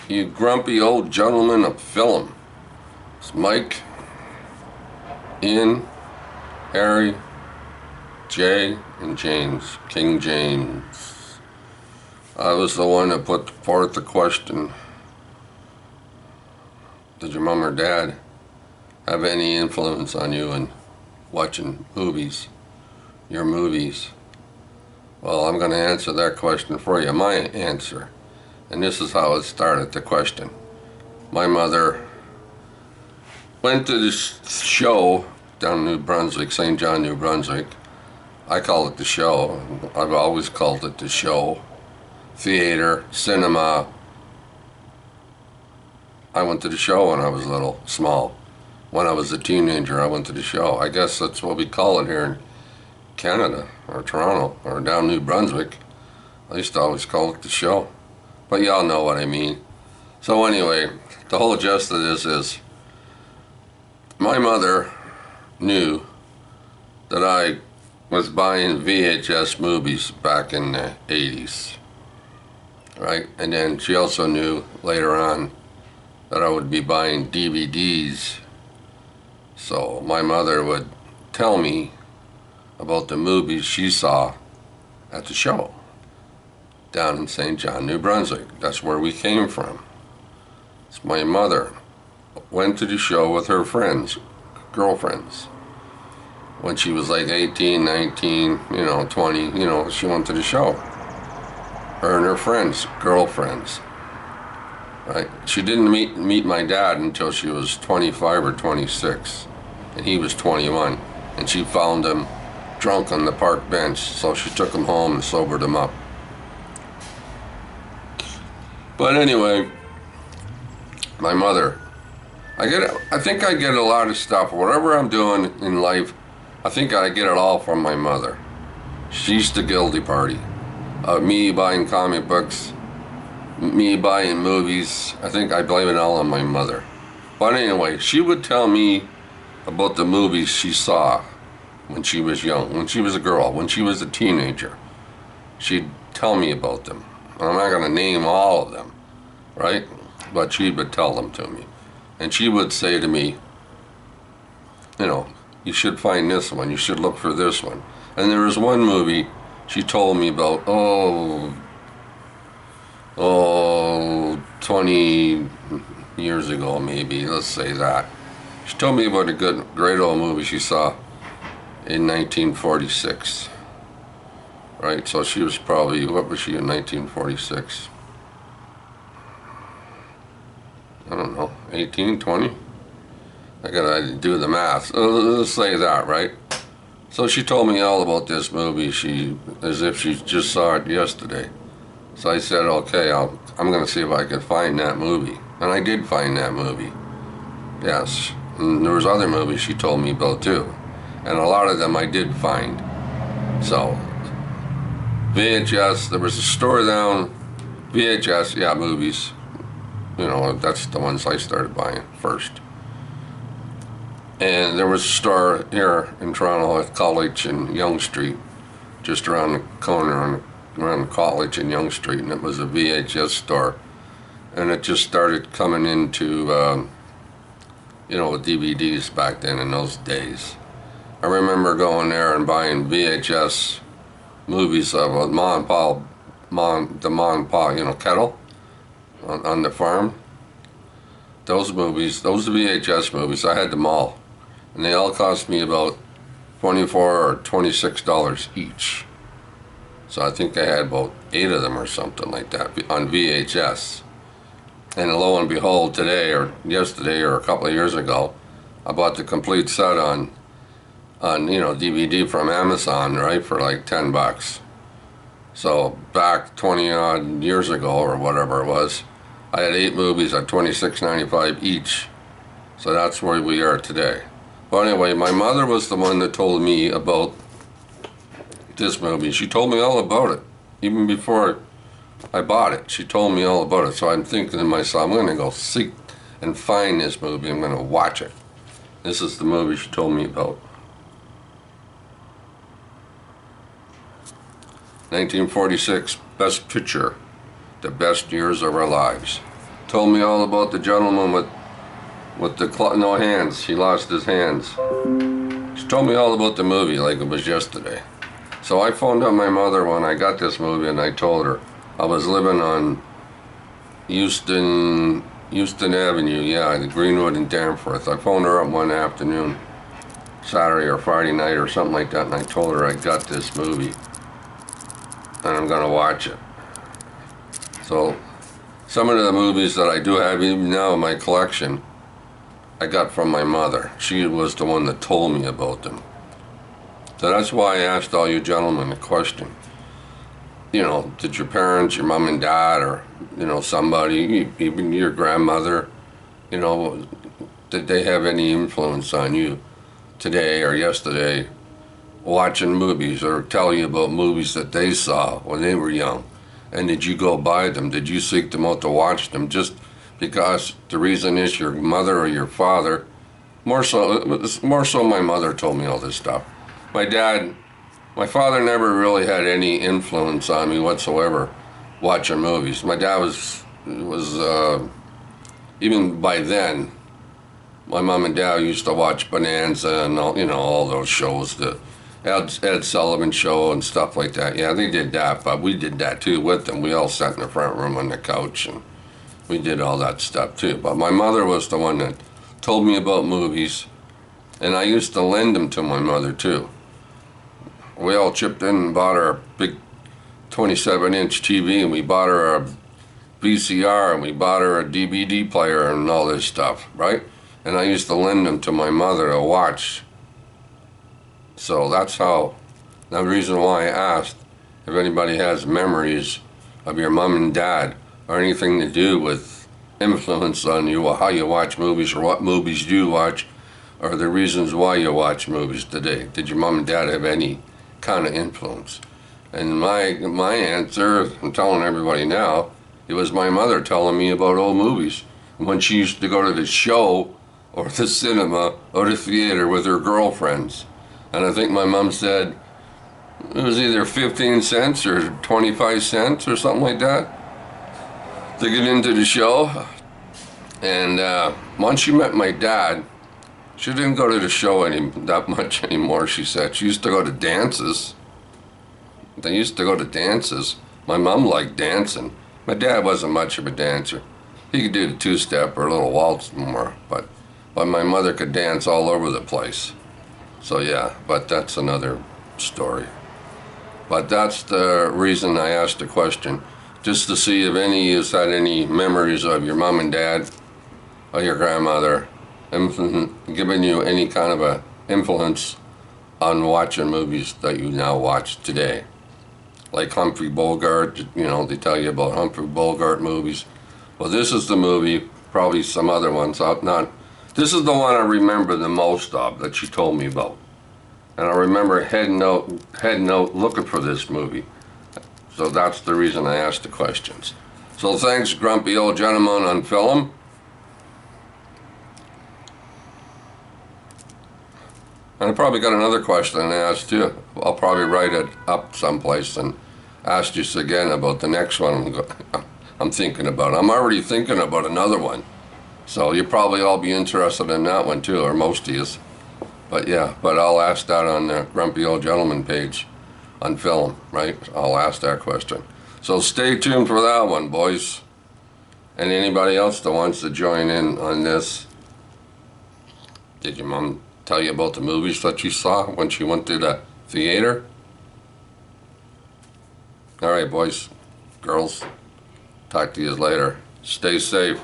you grumpy old gentleman of film. It's Mike, Ian, Harry, Jay, and James, King James. I was the one that put forth the question, did your mom or dad have any influence on you in watching movies, your movies? Well, I'm going to answer that question for you. My answer, and this is how it started, the question. My mother went to this show down in New Brunswick, St. John, New Brunswick. I call it the show. I've always called it the show. Theater, cinema. I went to the show when I was little, small. When I was a teenager, I went to the show. I guess that's what we call it here in Canada, or Toronto, or down New Brunswick. I used to always call it the show. But y'all know what I mean. So anyway, the whole gist of this is, my mother knew that I was buying VHS movies back in the 80s, right? And then she also knew later on that I would be buying DVDs. So my mother would tell me about the movies she saw at the show down in St. John, New Brunswick. That's where we came from. So my mother went to the show with her friends, girlfriends. When she was like 18, 19, 20, she went to the show. Her and her friends, girlfriends. Right? She didn't meet my dad until she was 25 or 26, and he was 21. And she found him drunk on the park bench, so she took him home and sobered him up. But anyway, my mother, I think I get a lot of stuff, whatever I'm doing in life, I think I get it all from my mother. She's the guilty party. Me buying comic books, me buying movies, I think I blame it all on my mother. But anyway, she would tell me about the movies she saw when she was young, when she was a girl, when she was a teenager. She'd tell me about them. I'm not going to name all of them, right? But she would tell them to me. And she would say to me, you should find this one, you should look for this one. And there was one movie she told me about, 20 years ago maybe, let's say that. She told me about a great old movie she saw in 1946. Right, so she was probably, what was she in 1946? I don't know, 18, 20? I gotta do the math. Let's say that, right? So she told me all about this movie, as if she just saw it yesterday. So I said, okay, I'm gonna see if I can find that movie. And I did find that movie. Yes, and there was other movies she told me about too. And a lot of them I did find. So, VHS, there was a store down, VHS, yeah, movies. That's the ones I started buying first. And there was a store here in Toronto at College and Yonge Street, just around the corner around College and Yonge Street, and it was a VHS store. And it just started coming into, DVDs back then in those days. I remember going there and buying VHS movies of the Ma and Pa, kettle on the farm. Those movies, those VHS movies, I had them all. And they all cost me about $24 or $26 each. So I think I had about 8 of them or something like that on VHS. And lo and behold, today or yesterday or a couple of years ago, I bought the complete set on DVD from Amazon, right, for like $10. So back 20 odd years ago or whatever it was, I had 8 movies at $26.95 each. So that's where we are today. But anyway, my mother was the one that told me about this movie. She told me all about it. Even before I bought it, she told me all about it. So I'm thinking to myself, I'm going to go seek and find this movie. I'm going to watch it. This is the movie she told me about. 1946, Best Picture, The Best Years of Our Lives. told me all about the gentleman with the no hands. He lost his hands. She told me all about the movie like it was yesterday. So I phoned up my mother when I got this movie and I told her I was living on Houston Avenue, yeah, the Greenwood in Danforth. I phoned her up one afternoon, Saturday or Friday night or something like that, and I told her I got this movie and I'm gonna watch it. So some of the movies that I do have even now in my collection, I got from my mother. She was the one that told me about them. So that's why I asked all you gentlemen a question. You know, did your parents, your mom and dad, or, you know, somebody, even your grandmother, you know, did they have any influence on you today or yesterday watching movies or tell you about movies that they saw when they were young? And did you go buy them? Did you seek them out to watch them just because the reason is your mother or your father? More so my mother told me all this stuff. My father never really had any influence on me whatsoever watching movies. My dad was even by then, my mom and dad used to watch Bonanza and all, you know, all those shows, the Ed Sullivan Show and stuff like that. Yeah, they did that, but we did that too with them. We all sat in the front room on the couch and we did all that stuff too. But my mother was the one that told me about movies, and I used to lend them to my mother too. We all chipped in and bought her a big 27-inch TV, and we bought her a VCR, and we bought her a DVD player and all this stuff, right? And I used to lend them to my mother to watch. So that's how, the reason why I asked if anybody has memories of your mom and dad or anything to do with influence on you or how you watch movies or what movies you watch or the reasons why you watch movies today. Did your mom and dad have any kind of influence? And my answer, I'm telling everybody now, it was my mother telling me about old movies. When she used to go to the show or the cinema or the theater with her girlfriends. And I think my mom said it was either 15 cents or 25 cents or something like that to get into the show. And once she met my dad, she didn't go to the show that much anymore, she said. She used to go to dances. They used to go to dances. My mom liked dancing. My dad wasn't much of a dancer. He could do the two-step or a little waltz more, but my mother could dance all over the place. So yeah, but that's another story. But that's the reason I asked the question, just to see if any of you had any memories of your mom and dad or your grandmother giving you any kind of a influence on watching movies that you now watch today. Like Humphrey Bogart, you know, they tell you about Humphrey Bogart movies. Well, this is the movie, probably some other ones. This is the one I remember the most of that she told me about. And I remember heading out looking for this movie. So that's the reason I asked the questions. So thanks, Grumpy Old Gentleman on Film. And I probably got another question to ask too. I'll probably write it up someplace and ask you again about the next one I'm thinking about. I'm already thinking about another one. So you'll probably all be interested in that one too, or most of you. But yeah, but I'll ask that on the Grumpy Old Gentleman page on Film, right? I'll ask that question. So stay tuned for that one, boys. And anybody else that wants to join in on this. Did your mom tell you about the movies that you saw when she went to the theater? All right, boys, girls, talk to you later. Stay safe.